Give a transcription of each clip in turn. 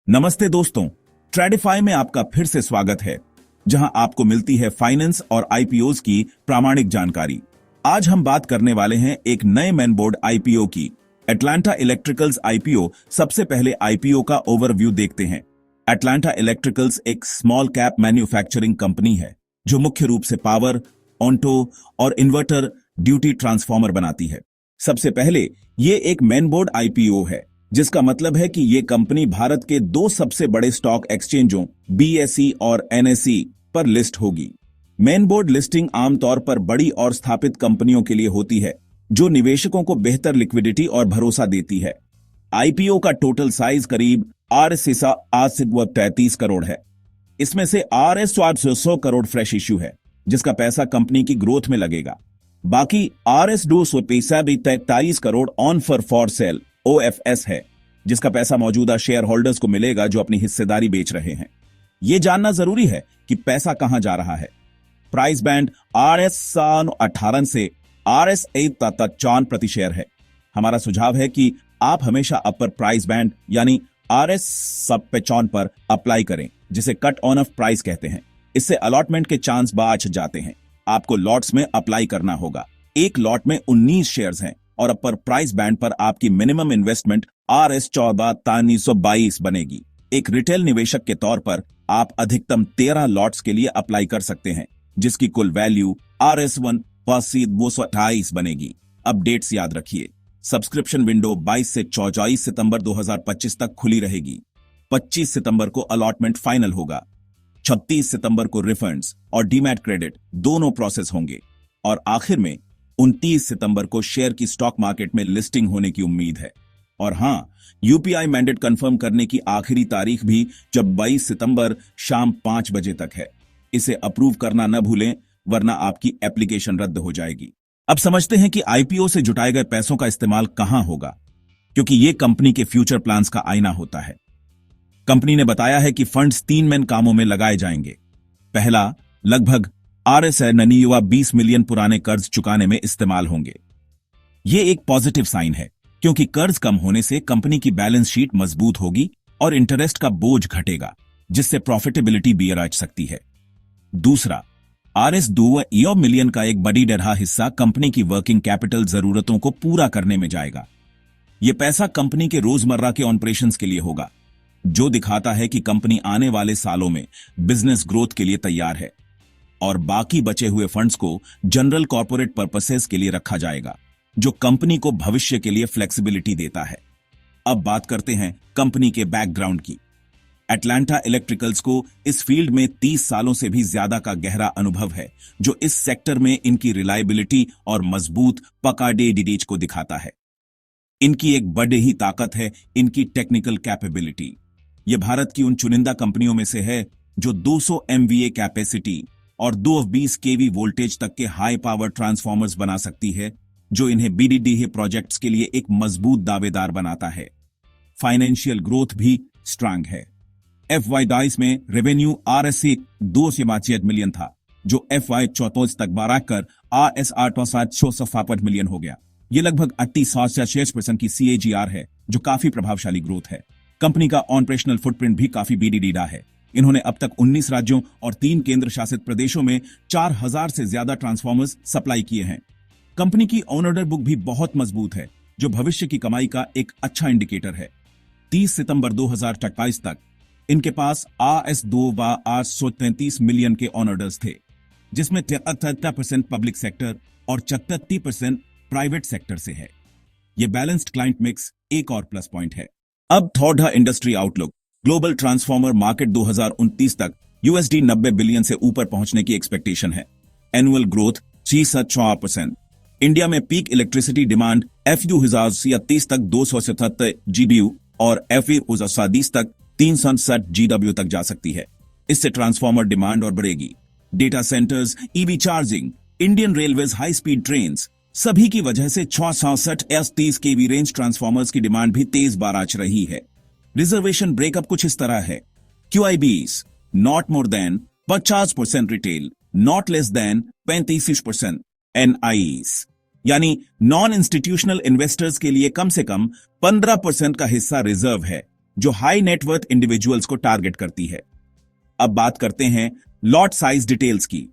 नमस्ते दोस्तों, ट्रेडिफाई में आपका फिर से स्वागत है, जहां आपको मिलती है फाइनेंस और आईपीओज की प्रामाणिक जानकारी। आज हम बात करने वाले हैं एक नए मेन बोर्ड आईपीओ की। Atlanta electricals IPO. सबसे पहले आईपीओ का ओवरव्यू देखते हैं। एटलांटा इलेक्ट्रिकल्स एक स्मॉल कैप मैन्युफैक्चरिंग कंपनी है जो मुख्य रूप से पावर, ऑन्टो और इन्वर्टर ड्यूटी ट्रांसफार्मर बनाती है। सबसे पहले ये एक मेन बोर्ड आईपीओ है, जिसका मतलब है कि ये कंपनी भारत के दो सबसे बड़े स्टॉक एक्सचेंजों बीएसई और एनएसई पर लिस्ट होगी। मेन बोर्ड लिस्टिंग आमतौर पर बड़ी और स्थापित कंपनियों के लिए होती है, जो निवेशकों को बेहतर लिक्विडिटी और भरोसा देती है। आईपीओ का टोटल साइज करीब RS 33 करोड़ है। इसमें से RS 100 करोड़ फ्रेश इश्यू है, जिसका पैसा कंपनी की ग्रोथ में लगेगा। बाकी RS 243 crore on for sale OFS है, जिसका पैसा मौजूदा शेयर होल्डर्स को मिलेगा जो अपनी हिस्सेदारी बेच रहे हैं। यह जानना जरूरी है कि पैसा कहां जा रहा है। प्राइस बैंड RS 18 से RS 54 प्रति शेयर है। हमारा सुझाव है कि आप हमेशा अपर प्राइस बैंड यानी RS 55 पर अप्लाई करें, जिसे कट ऑन ऑफ प्राइस कहते हैं। इससे अलॉटमेंट के चांस बच जाते हैं। आपको लॉट्स में अप्लाई करना होगा। एक लॉट में 19 शेयर्स हैं और अपर प्राइस बैंड पर आपकी मिनिमम इन्वेस्टमेंट RS 14,322 बनेगी। एक रिटेल निवेशक के तौर पर आप अधिकतम 13 लॉट्स के लिए अप्लाई कर सकते हैं, जिसकी कुल वैल्यू RS 1,228 बनेगी। अपडेट्स याद रखिए। सब्सक्रिप्शन विंडो 22 से 24 सितंबर 2025 तक खुली रहेगी। 25 सितंबर को अलॉटमेंट फाइनल होगा। 36 सितंबर को रिफंड्स और डीमैट क्रेडिट दोनों प्रोसेस होंगे और आखिर में 29 सितंबर को शेयर की स्टॉक मार्केट में लिस्टिंग होने की उम्मीद है। और हां, यूपीआई मैंडेट कंफर्म करने की आखिरी तारीख भी जब 22 सितंबर शाम 5 बजे तक है। इसे अप्रूव करना न भूलें, वरना आपकी एप्लीकेशन रद्द हो जाएगी। अब समझते हैं कि आईपीओ से जुटाए गए पैसों का इस्तेमाल कहां होगा, क्योंकि यह कंपनी के फ्यूचर प्लान्स का आईना होता है। कंपनी ने बताया है कि फंड्स 3 मेन कामों में लगाए जाएंगे। पहला, लगभग RS 20 मिलियन पुराने कर्ज चुकाने में इस्तेमाल होंगे। यह एक पॉजिटिव साइन है, क्योंकि कर्ज कम होने से कंपनी की बैलेंस शीट मजबूत होगी और इंटरेस्ट का बोझ घटेगा, जिससे प्रॉफिटेबिलिटी भी बढ़ सकती है। दूसरा, RS 2 मिलियन का एक बड़ी दरहा हिस्सा कंपनी की वर्किंग कैपिटल जरूरतों को पूरा करने में जाएगा। यह पैसा कंपनी के रोजमर्रा के ऑपरेशंस के लिए होगा, जो दिखाता है कि कंपनी आने वाले सालों में बिजनेस ग्रोथ के लिए तैयार है। और बाकी बचे हुए फंड्स को जनरल कॉर्पोरेट पर्पसेस के लिए रखा जाएगा, जो कंपनी को भविष्य के लिए फ्लेक्सिबिलिटी देता है। अब बात करते हैं कंपनी के बैकग्राउंड की। एटलांटा इलेक्ट्रिकल्स को इस फील्ड में 30 सालों से भी ज्यादा का गहरा अनुभव है, जो इस सेक्टर में इनकी रिलायबिलिटी और मजबूत पकड़े को दिखाता है। इनकी एक बड़ी ही ताकत है इनकी टेक्निकल कैपेबिलिटी। यह भारत की उन चुनिंदा कंपनियों में से है जो 200 MVA कैपेसिटी और 220 kV वोल्टेज तक के हाई पावर ट्रांसफार्मर्स बना सकती है, जो इन्हें BDDA प्रोजेक्ट्स के लिए एक मजबूत दावेदार बनाता है। फाइनेंशियल ग्रोथ भी स्ट्रांग है। FY 22 में रेवेन्यू RS 2 मिलियन था, जो FY 24 तक बढ़कर RS 8,755 मिलियन हो गया। यह लगभग 38% की CAGR है, जो काफी प्रभावशाली ग्रोथ है। कंपनी का ऑपरेशनल फुटप्रिंट भी काफी BDDA है। इन्होंने अब तक 19 राज्यों और 3 केंद्र शासित प्रदेशों में 4000 से ज्यादा ट्रांसफार्मर्स सप्लाई किए हैं। कंपनी की ऑर्डर बुक भी बहुत मजबूत है, जो भविष्य की कमाई का एक अच्छा इंडिकेटर है। 30 सितंबर 2022 तक इनके पास RS 2,833 मिलियन के ऑर्डर्स थे, जिसमें 73% पब्लिक सेक्टर और 34% प्राइवेट सेक्टर से है। यह बैलेंस्ड क्लाइंट मिक्स एक और प्लस पॉइंट है। अब थोड़ा industry outlook. Global transformer market 2029 तक USD 90 बिलियन से ऊपर पहुंचने की एक्सपेक्टेशन है। एनुअल ग्रोथ 6% इंडिया में पीक इलेक्ट्रिसिटी डिमांड FU 2030 तक 277 GBU और FE 2030 तक 360 GW तक जा सकती है। इससे ट्रांसफार्मर डिमांड और बढ़ेगी। Data centres, EV charging, Indian railways high speed train, सभी की वजह से 666 S30 kV रेंज ट्रांसफार्मर्स की डिमांड भी तेज बाराच रही है। रिजर्वेशन ब्रेकअप कुछ इस तरह है। QIBs not more than 50% retail, not less than 35%। NIEs यानी नॉन इंस्टीट्यूशनल इन्वेस्टर्स के लिए कम से कम 15% का हिस्सा रिजर्व है, जो हाई नेटवर्थ इंडिविजुअल्स को टारगेट करती है। अब बात करते हैं लॉट साइज डिटेल्स की।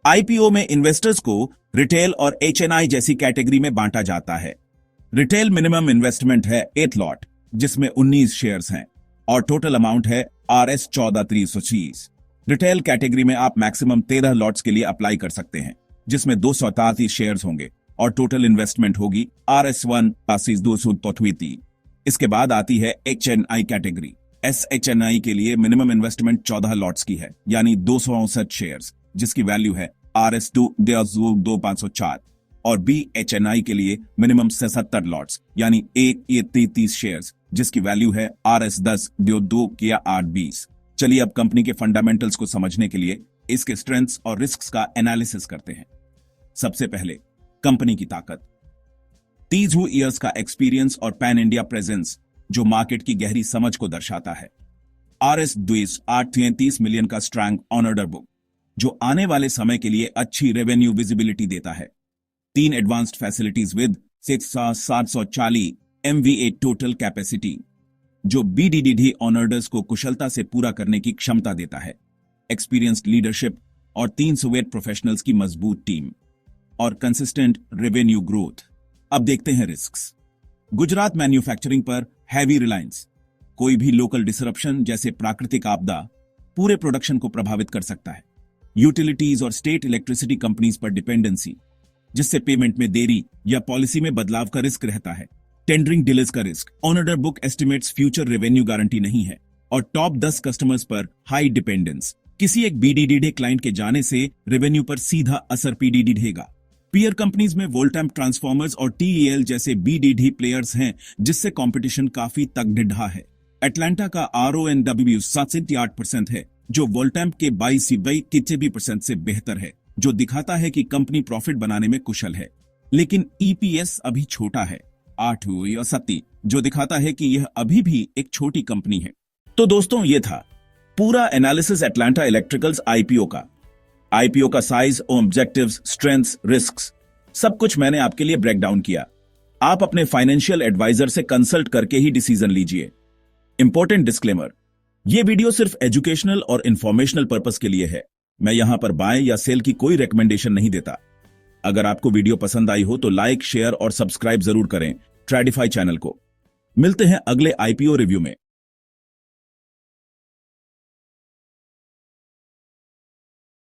आईपीओ में इन्वेस्टर्स को रिटेल और एचएनआई जैसी कैटेगरी में बांटा जाता है। रिटेल मिनिमम इन्वेस्टमेंट है 8 लॉट, जिसमें 19 शेयर्स हैं और टोटल अमाउंट है RS 14,330। रिटेल कैटेगरी में आप मैक्सिमम 13 लॉट्स के लिए अप्लाई कर सकते हैं, जिसमें 237 शेयर्स होंगे और टोटल इन्वेस्टमेंट होगी RS 1,230। इसके बाद आती है HNI कैटेगरी। SHNI के लिए मिनिमम इन्वेस्टमेंट 14 लॉट्स की है, यानी 259 शेयर्स, जिसकी वैल्यू है RS 2,504। और BHNI के लिए मिनिमम 77 लॉट्स, यानी 1,33 शेयर्स, जिसकी वैल्यू है RS 10,2 या 8,20। चलिए अब कंपनी के फंडामेंटल्स को समझने के लिए इसके स्ट्रेंथ्स और रिस्क्स का एनालिसिस करते हैं। सबसे पहले कंपनी की ताकत। 30 ईयर्स का एक्सपीरियंस और पैन इंडिया प्रेजेंस, जो मार्केट की गहरी समझ को दर्शाता है। RS 833 मिलियन का स्ट्रॉन्ग ऑन ऑर्डर बुक, जो आने वाले समय के लिए अच्छी रेवेन्यू विजिबिलिटी देता है। 3 advanced facilities with 740 MVA total capacity, जो BDDD ऑनर्डर्स को कुशलता से पूरा करने की क्षमता देता है। एक्सपीरियंस्ड लीडरशिप और 308 प्रोफेशनल्स की मजबूत टीम और कंसिस्टेंट रेवेन्यू ग्रोथ। अब देखते हैं रिस्क्स। गुजरात मैन्युफैक्चरिंग पर हैवी रिलायंस। कोई भी लोकल डिसरप्शन जैसे प्राकृतिक आपदा पूरे प्रोडक्शन को प्रभावित कर सकता है। यूटिलिटीज और स्टेट इलेक्ट्रिसिटी कंपनीज पर डिपेंडेंसी, जिससे पेमेंट में देरी या पॉलिसी में बदलाव का रिस्क रहता है। टेंडरिंग डिलेज का risk. On order book estimates future revenue guarantee नहीं है। और टॉप 10 कस्टमर्स पर हाई डिपेंडेंस। किसी एक BDDD क्लाइंट के जाने से रेवेन्यू पर सीधा असर PDD ढेगा। पीयर कंपनीज में वोल्टैम्प ट्रांसफॉर्मर्स और TEL जैसे BDD प्लेयर्स हैं, जिससे कंपटीशन काफी तगड़ा है। एटलांटा का RONW 7.8% है, जो वोल्टैम्प के 22% से बेहतर है, जो दिखाता है कि कंपनी प्रॉफिट बनाने में कुशल है। लेकिन EPS अभी छोटा है, 8 या 7, जो दिखाता है कि यह अभी भी एक छोटी कंपनी है। तो दोस्तों, यह था पूरा एनालिसिस एटलांटा इलेक्ट्रिकल्स IPO का। IPO का साइज, ऑब्जेक्टिव्स, स्ट्रेंथ्स, रिस्क्स, सब कुछ मैंने आपके लिए ब्रेक डाउन किया। आप अपने फाइनेंशियल एडवाइजर से कंसल्ट करके ही डिसीजन लीजिए। इंपॉर्टेंट डिस्क्लेमर, यह वीडियो सिर्फ एजुकेशनल और इंफॉर्मेशनल पर्पस के लिए है। मैं यहां पर बाय या सेल की कोई रिकमेंडेशन नहीं देता। अगर आपको वीडियो पसंद आई हो तो लाइक, शेयर और सब्सक्राइब जरूर करें ट्रेडिफाई चैनल को। मिलते हैं अगले IPO रिव्यू में।